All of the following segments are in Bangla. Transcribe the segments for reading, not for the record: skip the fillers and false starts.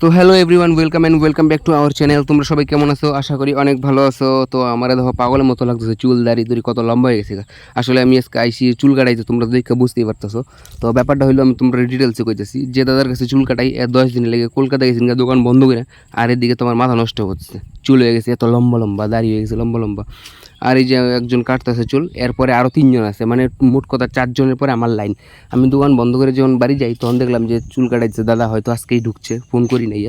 তো hello everyone, welcome back to our channel. তোমরা সবাই কেমন আছো? আশা করি অনেক ভালো আছো। তো আমার দেখো পাগলের মতো লাগতেছে, চুল দাড়ি কত লম্বা হয়ে গেছে। আসলে আমি আজকে আইসি চুল কাটাইতে, তোমরা দেখে বুঝতেই পারতেছো। তো ব্যাপারটা হলো, আমি তোমরা ডিটেলসে কইতেছি। যে দাদার কাছে চুল কাটাই 10 দিন লেগে কলকাতা গেছি, দোকান বন্ধ করে। আর এদিকে তোমার মাথা নষ্ট হচ্ছে, চুল হয়ে গেছে এত লম্বা লম্বা, দাড়ি হয়ে গেছে লম্বা লম্বা। আর এই যে একজন কাটতেছে চুল, এরপরে আরও 3 জন আছে, মানে মোট কথা 4 জনের পরে আমার লাইন। আমি দোকান বন্ধ করে যখন বাড়ি যাই, তখন দেখলাম যে চুল কাটাইছে দাদা, হয়তো আজকেই ঢুকছে, ফোন করি নাই।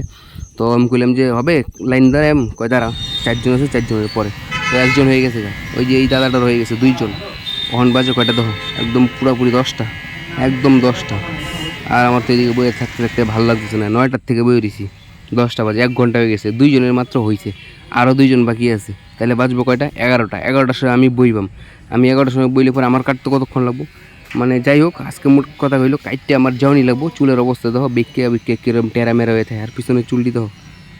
তো আমি কইলাম যে হবে লাইন দাঁড়ায়, কয় দাঁড়া, 4 জন আছে, 4 জনের পরে তো একজন হয়ে গেছে। ওই যে এই দাদাটার হয়ে গেছে 2 জন। ওখান বাজে কয়টা দেখো, একদম পুরোপুরি 10টা, একদম 10টা। আর আমার তো এদিকে বইয়ে থাকতে থাকতে ভালো লাগতেছে না, 9টার থেকে বই রয়েছি, 10টা বাজে, 1 ঘন্টা হয়ে গেছে। 2 জনের মাত্র হয়েছে, আরও 2 জন বাকি আছে। তাহলে বাজবো কয়টা, 11টা। 11টার সময় আমি বইবাম। আমি 11টার সময় বইলে পরে আমার কাটতে কতক্ষণ লাগবো? মানে যাই হোক, আজকে মোট কথা হইলো কাইটে আমার যাওয়ানি লাগবো। চুলের অবস্থা দেখো, বেঁকে কিরম টেরা মেরা হয়ে থাকে, আর পিছনে চুলটি দেখো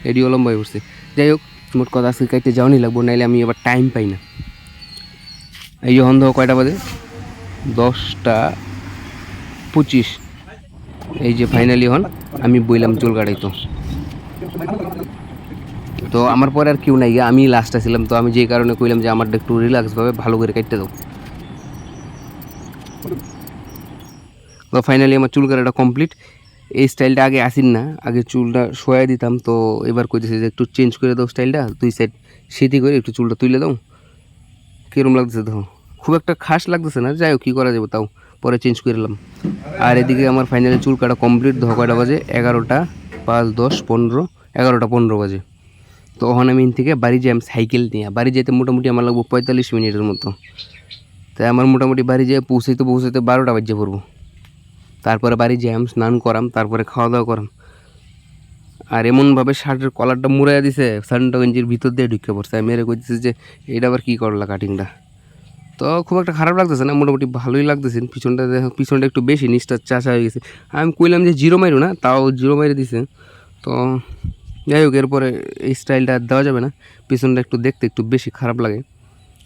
এডিও লম্বা হয়ে পড়ছে। যাই হোক, মোট কথা আজকে কাইটে যাওয়ানি লাগবো, নাইলে আমি আবার টাইম পাই না। এই যে হন দেখো কয়টা বাজে, 10টা 25। এই যে ফাইনালি হন আমি বইলাম চুল কাটাইতো। তো আমার পরে আর কেউ নাই, আমি লাস্টে ছিলাম। তো আমি যে কারণে কইলাম যে আমারটা একটু রিল্যাক্সভাবে ভালো করে কাটতে দাও। তো ফাইনালি আমার চুল কাটাটা কমপ্লিট। এই স্টাইলটা আগে আসিন না, আগে চুলটা শোয়াই দিতাম। তো এবার কইতেছে যে একটু চেঞ্জ করে দাও স্টাইলটা, 2 সাইড সিটি করে একটু চুলটা তুলে দাও। কীরকম লাগতেছে দেখো, খুব একটা খাস লাগতেছে না, যাই হোক কী করা যাবে, তাও পরে চেঞ্জ করলাম। আর এদিকে আমার ফাইনালি চুল কাটা কমপ্লিট। দেখো কয়টা বাজে, 11টা 5 10 15, 11টা 15 বাজে। তো ওখানে আমি থেকে বাড়ি যাই, আমি সাইকেল নিয়ে বাড়ি যেতে মোটামুটি আমার লাগবো 45 মিনিটের মতো। তাই আমার মোটামুটি বাড়ি যেয়ে পৌঁছাইতে 12টা বাজে পড়বো। তারপরে বাড়ি যাই, আমি স্নান করাম, তারপরে খাওয়া দাওয়া করাম। আর এমনভাবে শার্টের কলারটা মুড়াইয়া দিছে, সানটা গেঞ্জির ভিতর দিয়ে ঢুকে পড়ছে। আমি মেরে কইতেছে যে এটা আবার কী করলা কাটিংটা। তো খুব একটা খারাপ লাগতেছে না, মোটামুটি ভালোই লাগতেছে। পিছনটা একটু বেশি, নিচটা চাচা হয়ে গেছে। আমি কইলাম যে জিরো মাইরো না, তাও জিরো মাইরে দিছে। তো যাই হোক, এরপরে এই স্টাইলটা দেওয়া যাবে না। পিছনটা একটু দেখতে একটু বেশি খারাপ লাগে,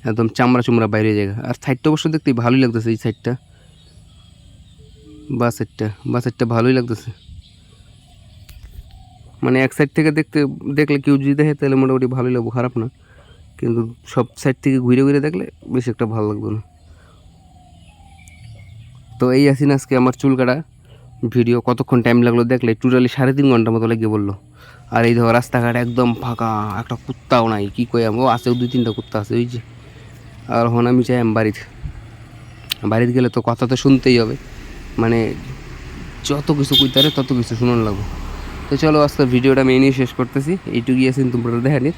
একদম চামড়া চুমড়া বাইরে জায়গা। আর সাইডটা অবশ্য দেখতে ভালোই লাগতেছে, এই সাইডটা বা সাইডটা ভালোই লাগতেছে। মানে এক সাইড থেকে দেখলে কেউ যদি দেখে তাহলে মোটামুটি ভালোই লাগবো, খারাপ না। কিন্তু সব সাইড থেকে ঘুরে ঘুরে দেখলে বেশি একটা ভালো লাগবে না। তো এই আসিন আজকে আমার চুল কাটা ভিডিও। কতক্ষণ টাইম লাগলো দেখলে, টোটালি 3.5 ঘন্টার মতো লেগে বললো। আর এই ধরো রাস্তাঘাট একদম ফাঁকা, একটা কুত্তাও নাই। কী কই ও আছে, 2-3টা কুত্তা আছে ওই যে। আর এখন আমি চাই বাড়িতে গেলে তো কথা তো শুনতেই হবে, মানে যত কিছু কইতারে তত কিছু শুনানো লাগবে। তো চলো আজকে ভিডিওটা আমি এনেই শেষ করতেছি। এইটুকুই আছেন তোমরা দেখানির।